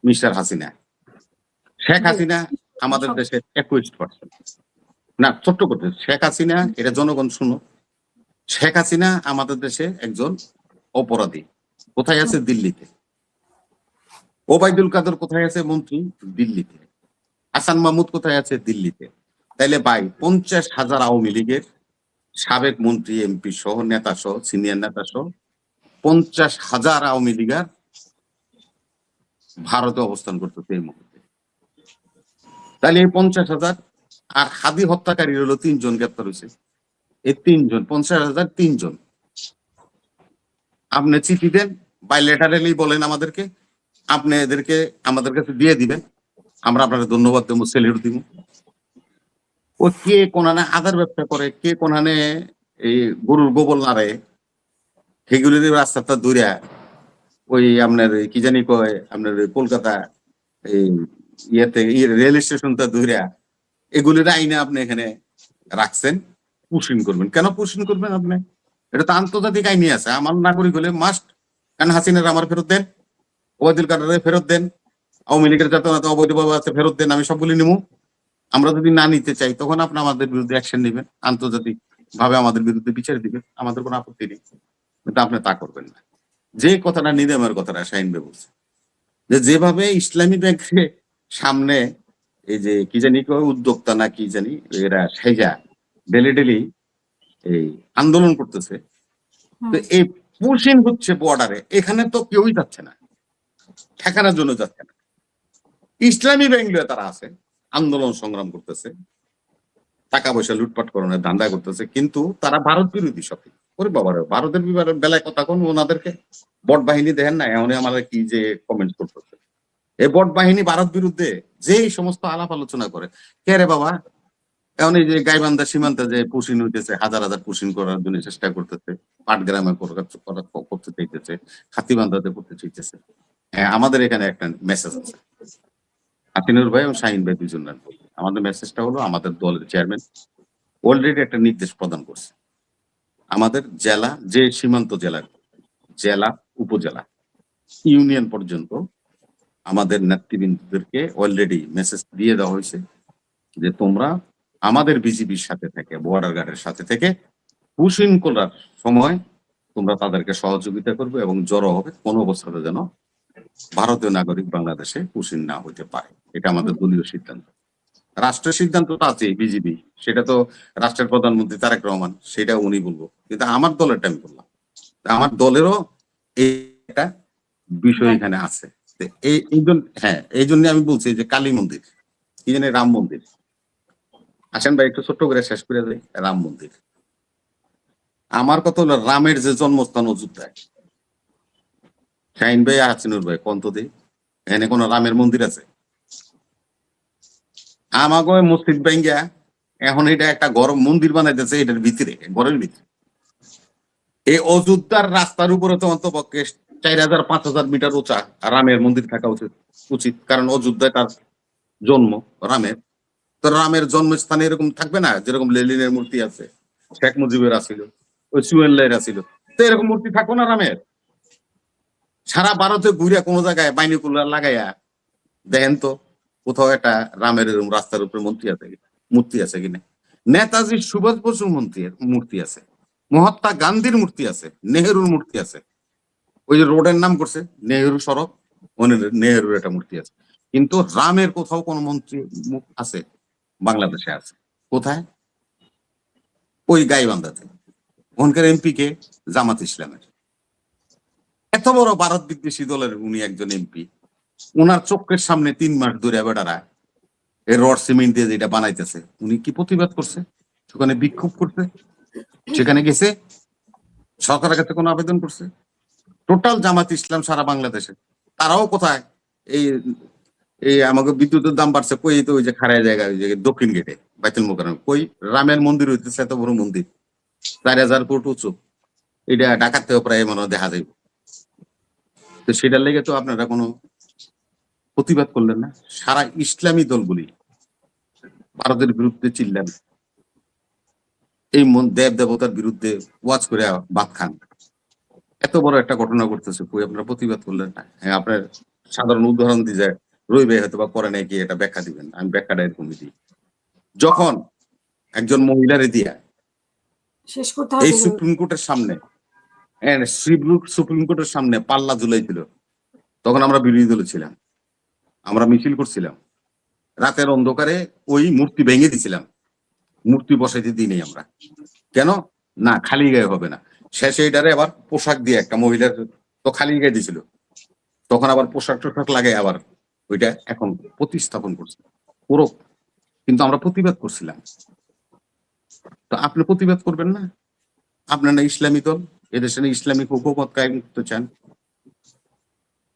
Mister Hasina. Sheikh জি। হাসিনা আমাদের দেশের 21%। না, ছোট্ট করতে শেখ হাসিনা, এটা জনগণ শুনো, শেখ হাসিনা আমাদের দেশে একজন অপরাধী। কোথায় আছে? দিল্লিতে। ওবায়দুল কাদের কোথায় আছে? মন্ত্রী, দিল্লিতে। হাসান মাহমুদ কোথায় আছে? দিল্লিতে। তাইলে ভাই 50,000 আওয়ামী লীগের সাবেক মন্ত্রী, এমপি সহ, নেতা সহ, সিনিয়র নেতা সহ 50,000 আওয়ামী লীগার ভারতে অবস্থান করতেছে এই মুহূর্তে। তাহলে এই 50,000 আর হাদি হত্যাকারী হলো 3 জন গ্রেপ্তার হয়েছে। এই 3 জন, 50,000 3 জন। আপনি চিঠি দেন, বাইলেটারালি বলেন আমাদেরকে, আপনি এদেরকে আমাদের কাছে দিয়ে দিবেন, আমরা আপনাকে ধন্যবাদ দেবো, সেলিউট দিব। ও কে কোনানে আদার ব্যবসা করে, কে কোনানে এই গরুর গোবর নাড়ে, সেগুলির রাস্তাটা দূরে ওই আপনার কি জানি কয়, আপনার কলকাতা এই ইয়েতে রেল স্টেশনটা দূরে, এগুলির আইনে আপনি এখানে রাখছেন, পুশিং করবেন। কেন পুশিং করবেন আপনি? এটা তো আন্তর্জাতিক আইনে আছে। আমার নাগরিক হলে মাস্ট, কারণ হাসিনার আমার ফেরত দেন, ওবায়দুল কাদের ফেরত দেন, আওয়ামী লীগের যত অবৈধভাবে আছে ফেরত দেন, আমি সবগুলি নিবো। আমরা যদি না নিতে চাই তখন আপনি আমাদের বিরুদ্ধে অ্যাকশন নেবেন, আন্তর্জাতিক ভাবে আমাদের বিরুদ্ধে বিচার দিবেন, আমাদের কোনো আপত্তি নেই। কিন্তু আপনি তা করবেন না। যে কথাটা নিজামের কথাটা শাহিন ভাই বলছে, যে যেভাবে ইসলামী ব্যাংকের সামনে এই যে কি জানি কয় উদ্যোক্তা না কি জানি এরা সেজা ডেলি ডেলি এই আন্দোলন করতেছে, তো এই পুশিং হচ্ছে বর্ডারে, এখানে তো কেউই যাচ্ছে না, ঠেকানোর জন্য যাচ্ছে না। ইসলামী ব্যাংকে তারা আছে, আন্দোলন সংগ্রাম করতেছে, টাকা পয়সা লুটপাট করানোর ধান্দা করতেছে, কিন্তু তারা ভারত বিরোধী সব। ওরে বাবার, ভারতের বেলায় কথা কোন ওনাদেরকে বট বাহিনী দেখেন না, এমন আমাদের কি যে কমেন্ট করতেছে। এই বট বাহিনী ভারত বিরুদ্ধে যেই সমস্ত আলাপ আলোচনা করে, কে রে বাবা, এখন এই যে গাইবান্ধা সীমান্তে যে পুশিন হইতেছে, হাজার হাজার পুশিন করার জন্য চেষ্টা করতেছে, পাটগ্রামে করতে চাইতেছে, হাতিবান্ধাতে করতে চাইতেছে। হ্যাঁ, আমাদের এখানে একটা মেসেজ আছে, আতিনুর ভাই এবং শাহিন ভাই দুজন। আমাদের মেসেজটা হলো, আমাদের দলের চেয়ারম্যান অলরেডি একটা নির্দেশ প্রদান করছে, আমাদের জেলা, যে সীমান্ত জেলা, জেলা, উপজেলা, ইউনিয়ন পর্যন্ত আমাদের নেতৃবৃন্দদেরকে অলরেডি মেসেজ দিয়ে দেওয়া হয়েছে যে তোমরা আমাদের বিজিবির সাথে থেকে, বর্ডার গার্ডের সাথে থেকে পুশিং করার সময় তোমরা তাদেরকে সহযোগিতা করবে এবং জড়ো হবে, কোনো অবস্থাতে যেন ভারতীয় নাগরিক বাংলাদেশে পুশিং না হইতে পারে। এটা আমাদের দলীয় সিদ্ধান্ত। রাষ্ট্রের সিদ্ধান্ত তো আছে বিজিবি, সেটা তো রাষ্ট্রের প্রধানমন্ত্রী তারেক রহমান, সেটা উনি বলবো, কিন্তু আমার দলেরটা আমি বললাম, আমার দলেরও একটা বিষয় এখানে আছে। এই জন্য, হ্যাঁ, এই জন্য আমি বলছি যে কালী মন্দির, কি জানি রাম মন্দির, আসেন ভাই একটু ছোট্ট করে শেষ করে দেয়। রাম মন্দির, আমার কথা হলো রামের যে জন্মস্থান অযোধ্যায়, শাহিন ভাই আর হাসিনুর ভাই কন্ত দিই, এখানে কোন রামের মন্দির আছে? আমাকে মসজিদ ভাঙ্গা এখন এটা একটা ঘর মন্দির বানাইতেছে, এটার ভিতরে, ঘরের ভিতরে। এই অযোধ্যার রাস্তার উপরে তো অন্তপক্ষে 4,000-5,000 মিটার উঁচা রামের মন্দির থাকা উচিত, কারণ অযোধ্যায় তার জন্ম রামের। তো রামের জন্মস্থানে এরকম থাকবে না? যেরকম লেলিনের মূর্তি আছে, শেখ মুজিবের আছিল, ওই চুয়েল্লাইয়ের আছিল, তো এরকম মূর্তি থাকবো না রামের? সারা ভারতে ঘুরে কোনো জায়গায় বাইনোকুলার লাগাইয়া দেখেন তো কোথাও একটা রামের এরকম রাস্তার উপরে মূর্তি আছে কিনা। নেতাজি সুভাষ বসুর মূর্তি আছে, মহাত্মা গান্ধীর মূর্তি আছে, নেহেরুর মূর্তি আছে, ওই যে রোডের নাম করছে নেহেরু সড়ক, নেহেরুর একটা মূর্তি আছে, কিন্তু রামের কোথাও কোন মন্ত্রী আছে? বাংলাদেশে আছে। কোথায়? ওই গাইবান্ধাতে। ওখানকার এমপি কে? জামাত ইসলামের। এত বড় ভারত বিদ্বেষী দলের উনি একজন এমপি, উনার চোখের সামনে 3 মাস ধরে বেড়ারা এই রড সিমেন্ট দিয়ে যেটা বানাইতেছে, উনি কি প্রতিবাদ করছে? সেখানে বিক্ষোভ করছে? সেখানে গেছে? সরকারের কাছে কোনো আবেদন করছে? টোটাল জামাত ইসলাম সারা বাংলাদেশে, তারাও কোথায়? এই এই আমাকে বিদ্যুতের দাম বাড়ছে কই, তো ওই যে খাড়ায় জায়গা, ওই যে দক্ষিণ গেটে বাইতুল মোকাররম, কই রামের মন্দির হইতেছে, এত বড় মন্দির 4,000 ফুট উঁচু, এটা ঢাকাতেও প্রায় মনে দেখা যাইব। তো সেটার লেগে তো আপনারা কোনো প্রতিবাদ করলেন না। সারা ইসলামী দলগুলি ভারতের বিরুদ্ধে চিল্লান, এই দেব দেবতার বিরুদ্ধে ওয়াজ করে ভাত খান। এত বড় একটা ঘটনা করতেছে, কই আপনারা প্রতিবাদ করলেন না? হ্যাঁ, আপনার সাধারণ উদাহরণ দিয়ে যায়, রবি ভাই হয়তো বা করে নাকি, এটা ব্যাখ্যা দিবেন। আমি ব্যাখ্যাটা এরকম দিই, যখন একজন মহিলারে দিয়া শেষ করতে এই হবে। সুপ্রিম কোর্টের সামনে সুপ্রিম কোর্টের সামনে পাল্লা ঝুলাইছিল, তখন আমরা বিরোধী দলে ছিলাম, আমরা মিছিল করছিলাম, রাতের অন্ধকারে ওই মূর্তি ভেঙে দিছিলাম, মূর্তি বসাইতে দিই নেই আমরা। কেন না, খালি গায়ে হবে না। শেষে এটারে আবার পোশাক দিয়ে, একটা মহিলার তো খালি গায়ে দিছিল, তখন আবার পোশাক টোশাক লাগে আবার ওইটা এখন প্রতিস্থাপন করছে পুরো। কিন্তু আমরা প্রতিবাদ করছিলাম, তো আপনি প্রতিবাদ করবেন না? আপনার না ইসলামী দল, এদেশে না ইসলামিক হুকুমত কায়েম করতে চান,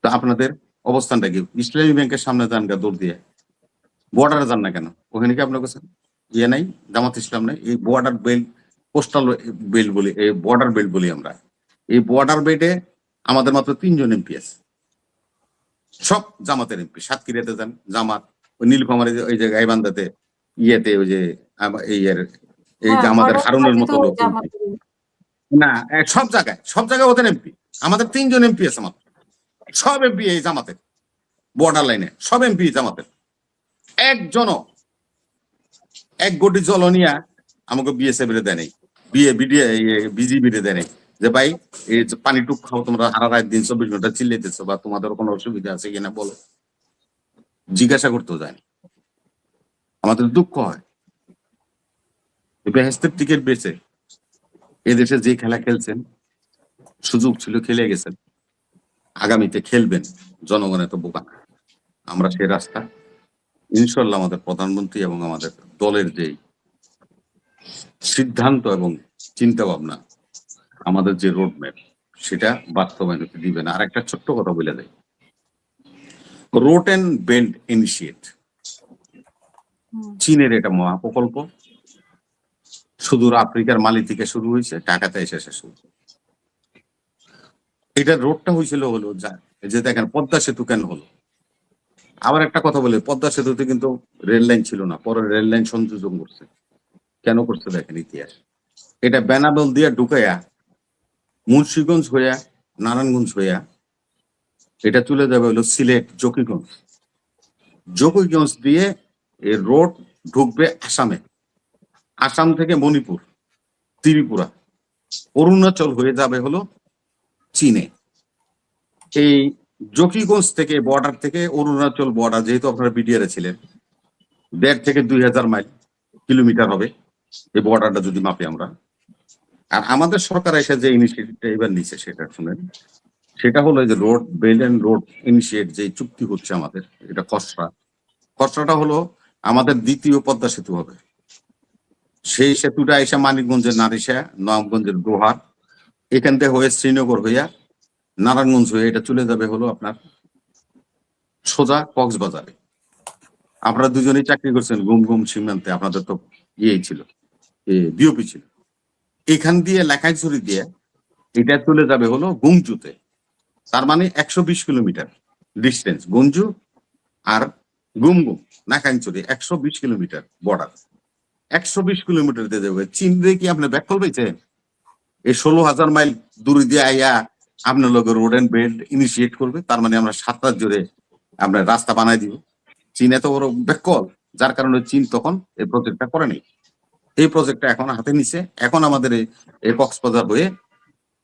তো আপনাদের অবস্থানটা কি? ইসলামী ব্যাংকের সামনে যান গা দৌড় দিয়ে, বর্ডারে যান না কেন? ওখানে কি আপনার কাছে ইয়ে নাই, জামাত ইসলাম নাই? এই বর্ডার বেল্ট, পোস্টাল বেল্ট বলি, এই বর্ডার বেল্ট বলি আমরা। এই বর্ডার বেল্টে আমাদের মাত্র 3 জন এমপি আছে, সব জামাতের এমপি। সাতক্ষীরাতে যান জামাত, ওই নীলফামারী ওই যে গাইবান্ধাতে ইয়েতে ওই যে এই যে আমাদের হারুনের মতো লোক না, সব জায়গায় ওদের এমপি। আমাদের 3 জন এমপি আছে মাত্র, সব এমপি এই জামাতের, বর্ডার লাইনে সব এমপি জামাতের। একজনও এক কোটি জলনিয়া আমাকে বিএসএফ রে দেয় নাই, বিজিবি রে দেয় নাই, যে ভাই এই পানি টুক খাও তোমরা, সারা রাত দিন 24 ঘন্টা চিল্লাইতেছো, বা তোমাদের কোনো অসুবিধা আছে কিনা বলো, জিজ্ঞাসা করতেও যায়নি। আমাদের দুঃখ হয়, বেহেস্তের টিকিট বেচে এদেশে যে খেলা খেলছেন, সুযোগ ছিল খেলে গেছেন, আগামীতে খেলবেন, জনগণ এত বোকা না। আমরা সেই রাস্তা ইনশাল্লাহ আমাদের প্রধানমন্ত্রী এবং আমাদের দলের যে সিদ্ধান্ত এবং চিন্তা ভাবনা, আমাদের যে রোডম্যাপ, সেটা বাস্তবায়ন হতে দিবে না। আর একটা ছোট্ট কথা বলে দেয়, রোড অ্যান্ড বেল্ট ইনিশিয়েট, চীনের এটা মহা প্রকল্প, সুদূর আফ্রিকার মালি থেকে শুরু হয়েছে, ঢাকাতে এসে শেষ হয়েছে। এটা রোডটা হয়েছিল হলো যে দেখেন পদ্মা সেতু কেন হলো। আবার একটা কথা বলে, পদ্মা সেতুতে কিন্তু রেল লাইন ছিল না, পরে রেল লাইন সংযোজন করছে। কেন করছে দেখেন ইতিহাস। এটা বেনাবল দিয়ে ঢুকাইয়া মুন্সিগঞ্জ হইয়া নারায়ণগঞ্জ হইয়া এটা চলে যাবে হলো সিলেট জকিগঞ্জ, জকিগঞ্জ দিয়ে এই রোড ঢুকবে আসামে, আসাম থেকে মণিপুর, ত্রিপুরা, অরুণাচল হয়ে যাবে হলো চীনে। এই জকিগঞ্জ থেকে বর্ডার থেকে অরুণাচল বর্ডার, যেহেতু আপনারা বিডিআরে ছিলেন, 1.5 থেকে 2,000 মাইল কিলোমিটার হবে এই বর্ডারটা যদি মাপি আমরা। আর আমাদের সরকার এসে যে ইনিশিয়েটিভটা এবার নিচ্ছে সেটা শুনেন, সেটা হলো যে road belt and road initiate যে চুক্তি হচ্ছে আমাদের, এটা খসড়াটা হলো আমাদের দ্বিতীয় পদ্মা সেতু হবে। সেই সেতুটা এসে মানিকগঞ্জের নারিশা, নবাবগঞ্জের দোহার, এখান থেকে হয়ে শ্রীনগর হইয়া নারায়ণগঞ্জ হয়ে এটা চলে যাবে হলো আপনার সোজা কক্সবাজারে। আপনারা দুজনেই চাকরি করছেন গুম সীমান্তে, আপনাদের তো ইয়ে ছিল, বিওপি ছিল। এখান দিয়ে লেখাইছড়ি দিয়ে এটা চলে যাবে হলো গুমজুতে। তার মানে 120 কিলোমিটার ডিস্টেন্স, গঞ্জু আর গুম নাকাইনচুরি 120 কিলোমিটার বর্ডার, 120 কিলোমিটার দিয়ে যাবে। চীন দিয়ে কি আপনি ব্যাক করবেছে? এই 16,000 মাইল দূরে দিয়ে আইয়া আপনার লোক রোড অ্যান্ড বেল্ট ইনিশিয়েট করবে, তার মানে আমরা 7 রাত জুড়ে আমরা রাস্তা বানাই দিব। চীন এত বড় ব্যাকল, যার কারণে চীন তখন এই প্রজেক্টটা করে নেই। এই প্রজেক্টটা এখন হাতে নিছে। এখন আমাদের এই কক্সবাজার হয়ে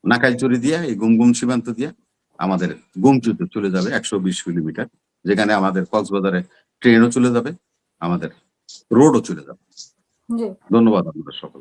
নাকাইচুরি দিয়া, এই গুমগুম সীমান্ত দিয়া আমাদের গুমচুতে চলে যাবে 120 কিলোমিটার, যেখানে আমাদের কক্সবাজারে ট্রেনও চলে যাবে, আমাদের রোডও চলে যাবে। ধন্যবাদ আপনাদের সকল।